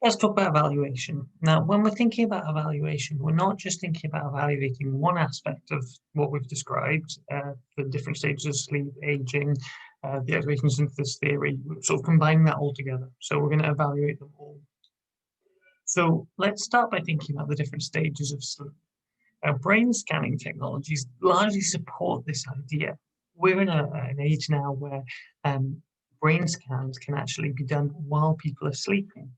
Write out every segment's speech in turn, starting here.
Let's talk about evaluation. Now, when we're thinking about evaluation, we're not just thinking about evaluating one aspect of what we've described, the different stages of sleep, aging, the activation synthesis theory, sort of combining that all together. So we're going to evaluate them all. So let's start by thinking about the different stages of sleep. Brain scanning technologies largely support this idea. We're in an age now where brain scans can actually be done while people are sleeping.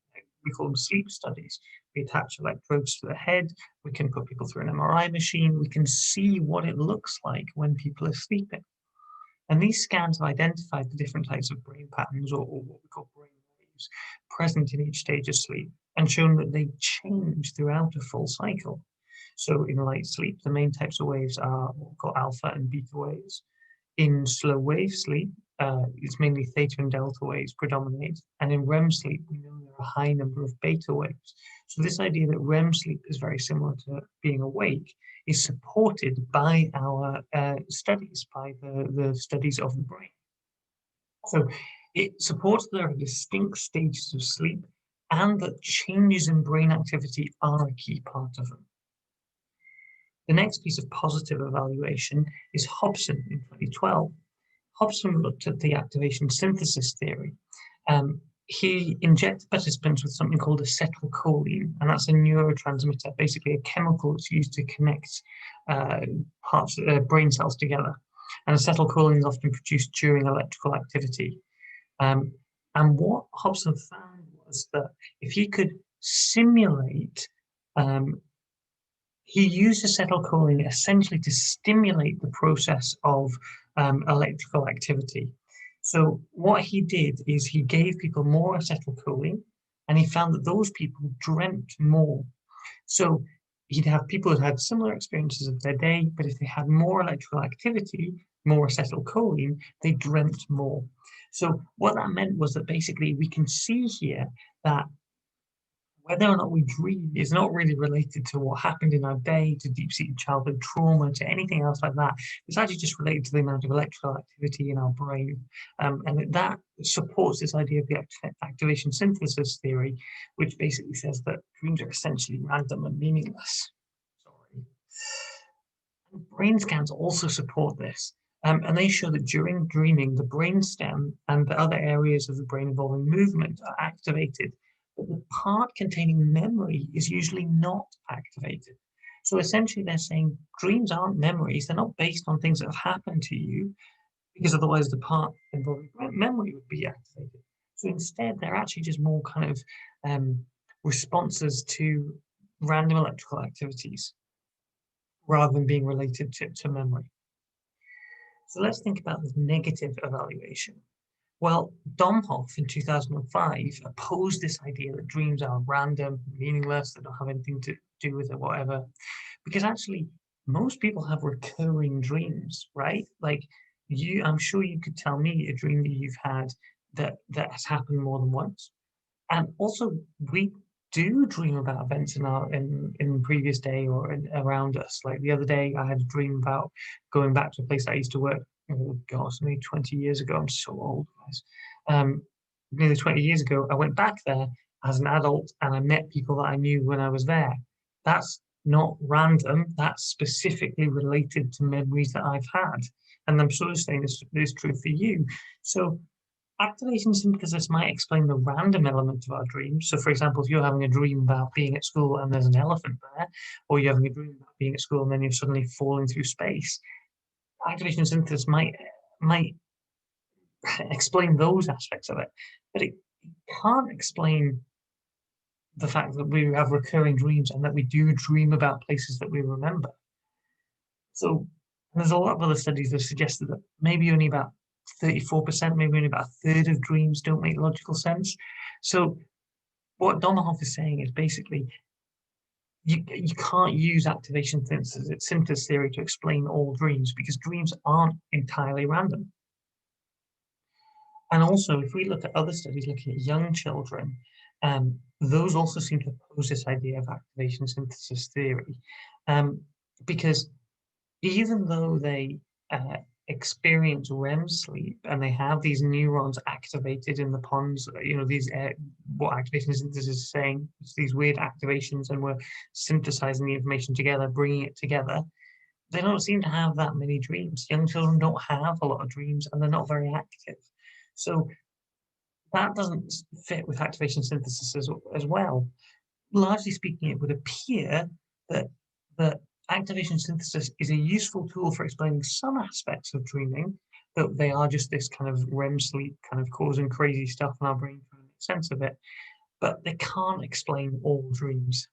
We call them sleep studies. We attach electrodes to the head. We can put people through an MRI machine. We can see what it looks like when people are sleeping. And these scans have identified the different types of brain patterns, or what we call brain waves, present in each stage of sleep, and shown that they change throughout a full cycle. So in light sleep, the main types of waves are what we call alpha and beta waves. In slow wave sleep, it's mainly theta and delta waves predominate. And in REM sleep, we know there are a high number of beta waves. So this idea that REM sleep is very similar to being awake is supported by our studies, by the studies of the brain. So it supports that there are distinct stages of sleep and that changes in brain activity are a key part of them. The next piece of positive evaluation is Hobson in 2012. Hobson looked at the activation synthesis theory. He injected participants with something called acetylcholine, and that's a neurotransmitter, basically a chemical that's used to connect brain cells together. And acetylcholine is often produced during electrical activity. And what Hobson found was that if he could simulate he used acetylcholine essentially to stimulate the process of electrical activity. So what he did is he gave people more acetylcholine, and he found that those people dreamt more. So he'd have people who had similar experiences of their day, but if they had more electrical activity, more acetylcholine, they dreamt more. So what that meant was that basically we can see here that whether or not we dream is not really related to what happened in our day, to deep-seated childhood trauma, to anything else like that. It's actually just related to the amount of electrical activity in our brain. And that supports this idea of the activation synthesis theory, which basically says that dreams are essentially random and meaningless. Sorry. And brain scans also support this. And they show that during dreaming, the brainstem and the other areas of the brain involving movement are activated, but the part containing memory is usually not activated. So essentially, they're saying dreams aren't memories. They're not based on things that have happened to you, because otherwise the part involving memory would be activated. So instead, they're actually just more kind of responses to random electrical activities rather than being related to memory. So let's think about this negative evaluation. Well, Domhoff in 2005 opposed this idea that dreams are random, meaningless, they don't have anything to do with it, whatever. Because actually, most people have recurring dreams, right? Like I'm sure you could tell me a dream that you've had that has happened more than once. And also, we do dream about events in the previous day or around us. Like the other day, I had a dream about going back to a place I used to work. Oh gosh, maybe 20 years ago. I'm so old, guys. Nearly 20 years ago, I went back there as an adult and I met people that I knew when I was there. That's not random. That's specifically related to memories that I've had. And I'm sort of saying this is true for you. So activation synthesis might explain the random element of our dreams. So, for example, if you're having a dream about being at school and there's an elephant there, or you're having a dream about being at school and then you're suddenly falling through space, activation synthesis might explain those aspects of it, but it can't explain the fact that we have recurring dreams and that we do dream about places that we remember. So there's a lot of other studies that have suggested that maybe only about 34%, maybe only about a third of dreams don't make logical sense. So what Domohoff is saying is basically you can't use activation synthesis theory to explain all dreams because dreams aren't entirely random. And also, if we look at other studies looking at young children, those also seem to oppose this idea of activation synthesis theory, because even though they experience REM sleep and they have these neurons activated in the pons, these what activation synthesis is saying. It's these weird activations, and we're synthesizing the information together, bringing it together. They don't seem to have that many dreams. Young children don't have a lot of dreams, and they're not very active. So that doesn't fit with activation synthesis as well. Largely speaking, it would appear that that activation synthesis is a useful tool for explaining some aspects of dreaming, that they are just this kind of REM sleep kind of causing crazy stuff in our brain trying to make sense of it, but they can't explain all dreams.